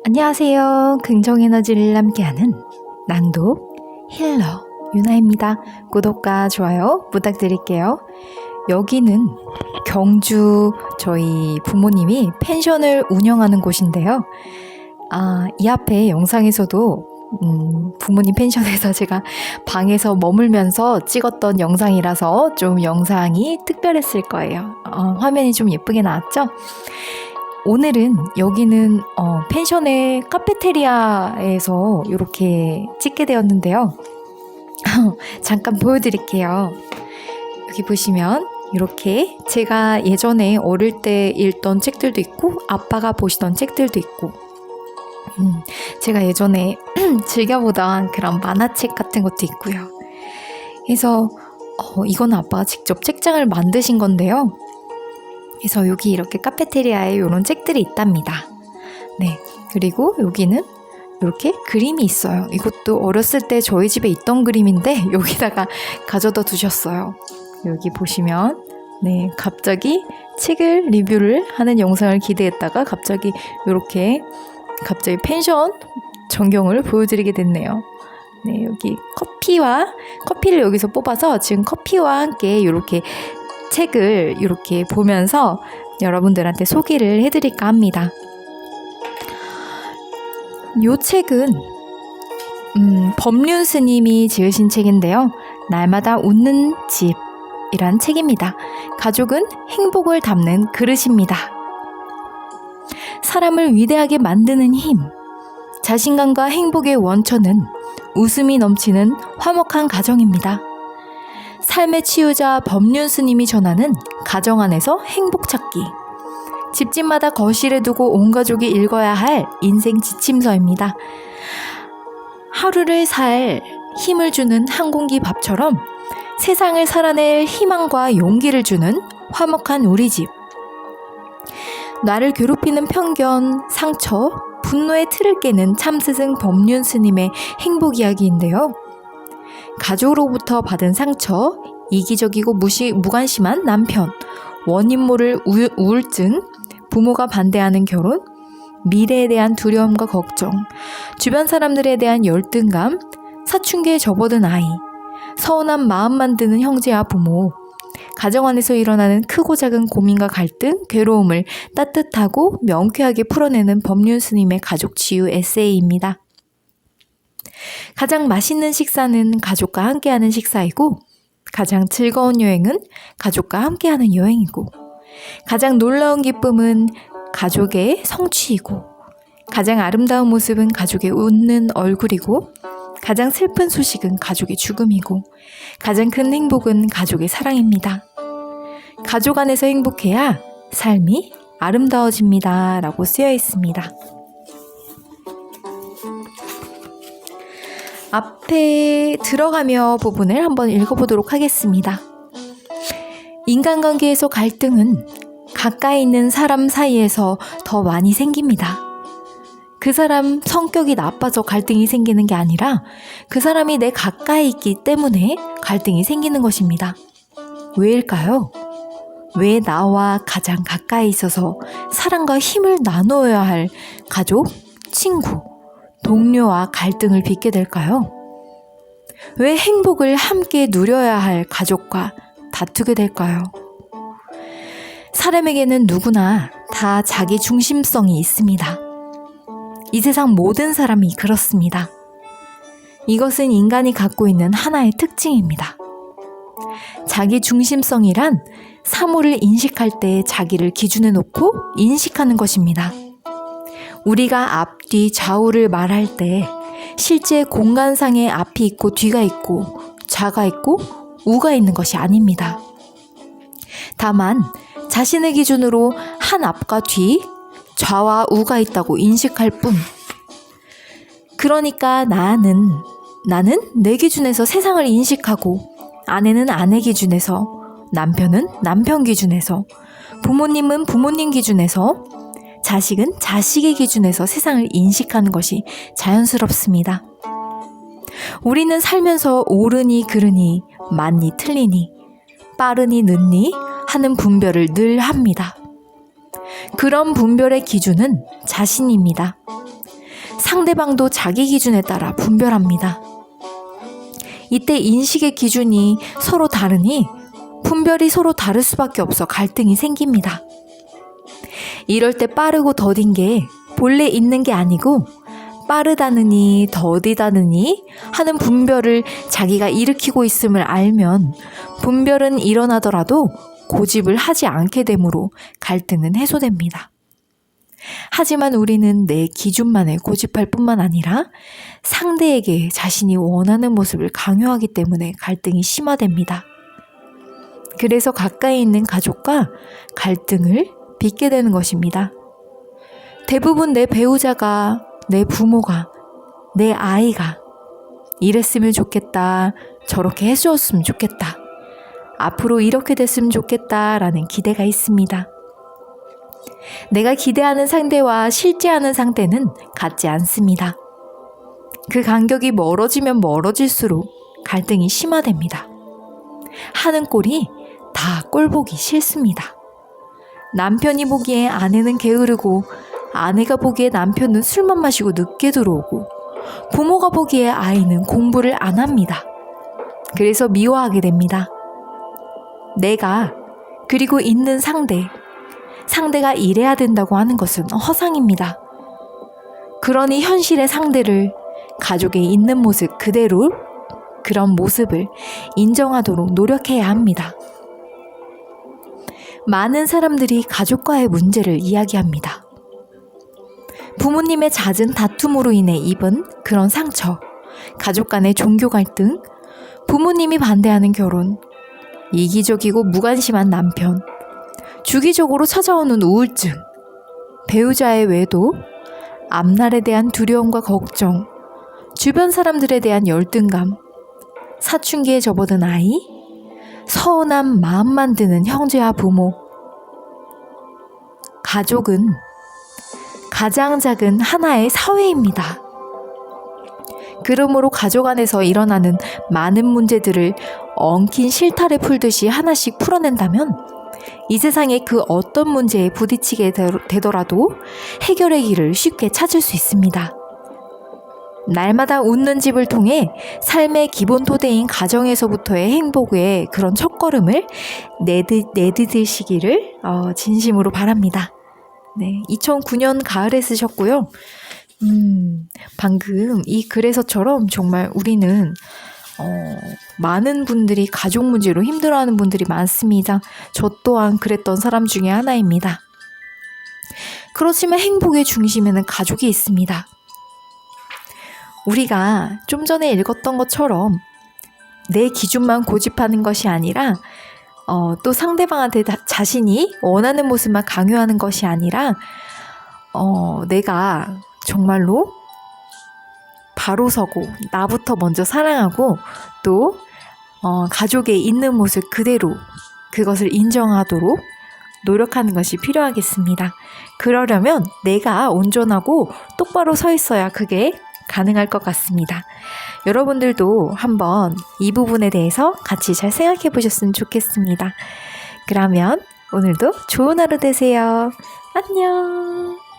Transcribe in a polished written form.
안녕하세요. 긍정 에너지를 함께하는 낭독 힐러 유나입니다. 구독과 좋아요 부탁드릴게요. 여기는 경주 저희 부모님이 펜션을 운영하는 곳인데요. 이 앞에 영상에서도 부모님 펜션에서 제가 방에서 머물면서 찍었던 영상이라서 좀 영상이 특별했을 거예요. 화면이 좀 예쁘게 나왔죠? 오늘은 여기는 펜션의 카페테리아에서 이렇게 찍게 되었는데요. 잠깐 보여드릴게요. 여기 보시면 이렇게 제가 예전에 어릴 때 읽던 책들도 있고 아빠가 보시던 책들도 있고 제가 예전에 즐겨보던 그런 만화책 같은 것도 있고요. 그래서 이건 아빠가 직접 책장을 만드신 건데요. 그래서 여기 이렇게 카페테리아에 이런 책들이 있답니다. 네, 그리고 여기는 이렇게 그림이 있어요. 이것도 어렸을 때 저희 집에 있던 그림인데 여기다가 가져다 두셨어요. 여기 보시면 네, 갑자기 책을 리뷰를 하는 영상을 기대했다가 갑자기 펜션 전경을 보여드리게 됐네요. 네, 여기 커피를 여기서 뽑아서 지금 커피와 함께 이렇게 책을 이렇게 보면서 여러분들한테 소개를 해드릴까 합니다. 이 책은 법륜 스님이 지으신 책인데요. 날마다 웃는 집이란 책입니다. 가족은 행복을 담는 그릇입니다. 사람을 위대하게 만드는 힘, 자신감과 행복의 원천은 웃음이 넘치는 화목한 가정입니다. 삶의 치유자 법륜 스님이 전하는 가정 안에서 행복 찾기. 집집마다 거실에 두고 온 가족이 읽어야 할 인생 지침서입니다. 하루를 살 힘을 주는 한 공기 밥처럼 세상을 살아낼 희망과 용기를 주는 화목한 우리 집. 나를 괴롭히는 편견, 상처, 분노의 틀을 깨는 참스승 법륜 스님의 행복 이야기인데요. 가족으로부터 받은 상처, 이기적이고 무관심한 남편, 원인 모를 우울증, 부모가 반대하는 결혼, 미래에 대한 두려움과 걱정, 주변 사람들에 대한 열등감, 사춘기에 접어든 아이, 서운한 마음만 드는 형제와 부모, 가정 안에서 일어나는 크고 작은 고민과 갈등, 괴로움을 따뜻하고 명쾌하게 풀어내는 법륜 스님의 가족 치유 에세이입니다. 가장 맛있는 식사는 가족과 함께하는 식사이고, 가장 즐거운 여행은 가족과 함께하는 여행이고, 가장 놀라운 기쁨은 가족의 성취이고, 가장 아름다운 모습은 가족의 웃는 얼굴이고, 가장 슬픈 소식은 가족의 죽음이고, 가장 큰 행복은 가족의 사랑입니다. 가족 안에서 행복해야 삶이 아름다워집니다. 라고 쓰여 있습니다. 앞에 들어가며 부분을 한번 읽어보도록 하겠습니다. 인간관계에서 갈등은 가까이 있는 사람 사이에서 더 많이 생깁니다. 그 사람 성격이 나빠서 갈등이 생기는 게 아니라 그 사람이 내 가까이 있기 때문에 갈등이 생기는 것입니다. 왜일까요? 왜 나와 가장 가까이 있어서 사랑과 힘을 나누어야 할 가족, 친구, 동료와 갈등을 빚게 될까요? 왜 행복을 함께 누려야 할 가족과 다투게 될까요? 사람에게는 누구나 다 자기 중심성이 있습니다. 이 세상 모든 사람이 그렇습니다. 이것은 인간이 갖고 있는 하나의 특징입니다. 자기 중심성이란 사물을 인식할 때 자기를 기준에 놓고 인식하는 것입니다. 우리가 앞뒤 좌우를 말할 때 실제 공간상에 앞이 있고 뒤가 있고 좌가 있고 우가 있는 것이 아닙니다. 다만 자신의 기준으로 한 앞과 뒤, 좌와 우가 있다고 인식할 뿐. 그러니까 나는 내 기준에서 세상을 인식하고, 아내는 아내 기준에서, 남편은 남편 기준에서, 부모님은 부모님 기준에서, 자식은 자식의 기준에서 세상을 인식하는 것이 자연스럽습니다. 우리는 살면서 옳으니 그르니, 맞니 틀리니, 빠르니 늦니 하는 분별을 늘 합니다. 그런 분별의 기준은 자신입니다. 상대방도 자기 기준에 따라 분별합니다. 이때 인식의 기준이 서로 다르니 분별이 서로 다를 수밖에 없어 갈등이 생깁니다. 이럴 때 빠르고 더딘 게 본래 있는 게 아니고 빠르다느니 더디다느니 하는 분별을 자기가 일으키고 있음을 알면 분별은 일어나더라도 고집을 하지 않게 되므로 갈등은 해소됩니다. 하지만 우리는 내 기준만에 고집할 뿐만 아니라 상대에게 자신이 원하는 모습을 강요하기 때문에 갈등이 심화됩니다. 그래서 가까이 있는 가족과 갈등을 빚게 되는 것입니다. 대부분 내 배우자가, 내 부모가, 내 아이가 이랬으면 좋겠다, 저렇게 해주었으면 좋겠다, 앞으로 이렇게 됐으면 좋겠다라는 기대가 있습니다. 내가 기대하는 상대와 실제 하는 상대는 같지 않습니다. 그 간격이 멀어지면 멀어질수록 갈등이 심화됩니다. 하는 꼴이 다 꼴보기 싫습니다. 남편이 보기에 아내는 게으르고 아내가 보기에 남편은 술만 마시고 늦게 들어오고 부모가 보기에 아이는 공부를 안 합니다. 그래서 미워하게 됩니다. 내가 그리고 있는 상대가 이래야 된다고 하는 것은 허상입니다. 그러니 현실의 상대를 가족에 있는 모습 그대로 그런 모습을 인정하도록 노력해야 합니다. 많은 사람들이 가족과의 문제를 이야기합니다. 부모님의 잦은 다툼으로 인해 입은 그런 상처, 가족 간의 종교 갈등, 부모님이 반대하는 결혼, 이기적이고 무관심한 남편, 주기적으로 찾아오는 우울증, 배우자의 외도, 앞날에 대한 두려움과 걱정, 주변 사람들에 대한 열등감, 사춘기에 접어든 아이, 서운한 마음만 드는 형제와 부모. 가족은 가장 작은 하나의 사회입니다. 그러므로 가족 안에서 일어나는 많은 문제들을 엉킨 실타래 풀듯이 하나씩 풀어낸다면 이 세상의 그 어떤 문제에 부딪히게 되더라도 해결의 길을 쉽게 찾을 수 있습니다. 날마다 웃는 집을 통해 삶의 기본 토대인 가정에서부터의 행복의 그런 첫걸음을 내디디시기를 진심으로 바랍니다. 네, 2009년 가을에 쓰셨고요. 방금 이 글에서처럼 정말 우리는 많은 분들이 가족 문제로 힘들어하는 분들이 많습니다. 저 또한 그랬던 사람 중에 하나입니다. 그렇지만 행복의 중심에는 가족이 있습니다. 우리가 좀 전에 읽었던 것처럼 내 기준만 고집하는 것이 아니라 또 상대방한테 자신이 원하는 모습만 강요하는 것이 아니라 내가 정말로 바로 서고 나부터 먼저 사랑하고 또 가족에 있는 모습 그대로 그것을 인정하도록 노력하는 것이 필요하겠습니다. 그러려면 내가 온전하고 똑바로 서 있어야 그게 가능할 것 같습니다. 여러분들도 한번 이 부분에 대해서 같이 잘 생각해 보셨으면 좋겠습니다. 그러면 오늘도 좋은 하루 되세요. 안녕.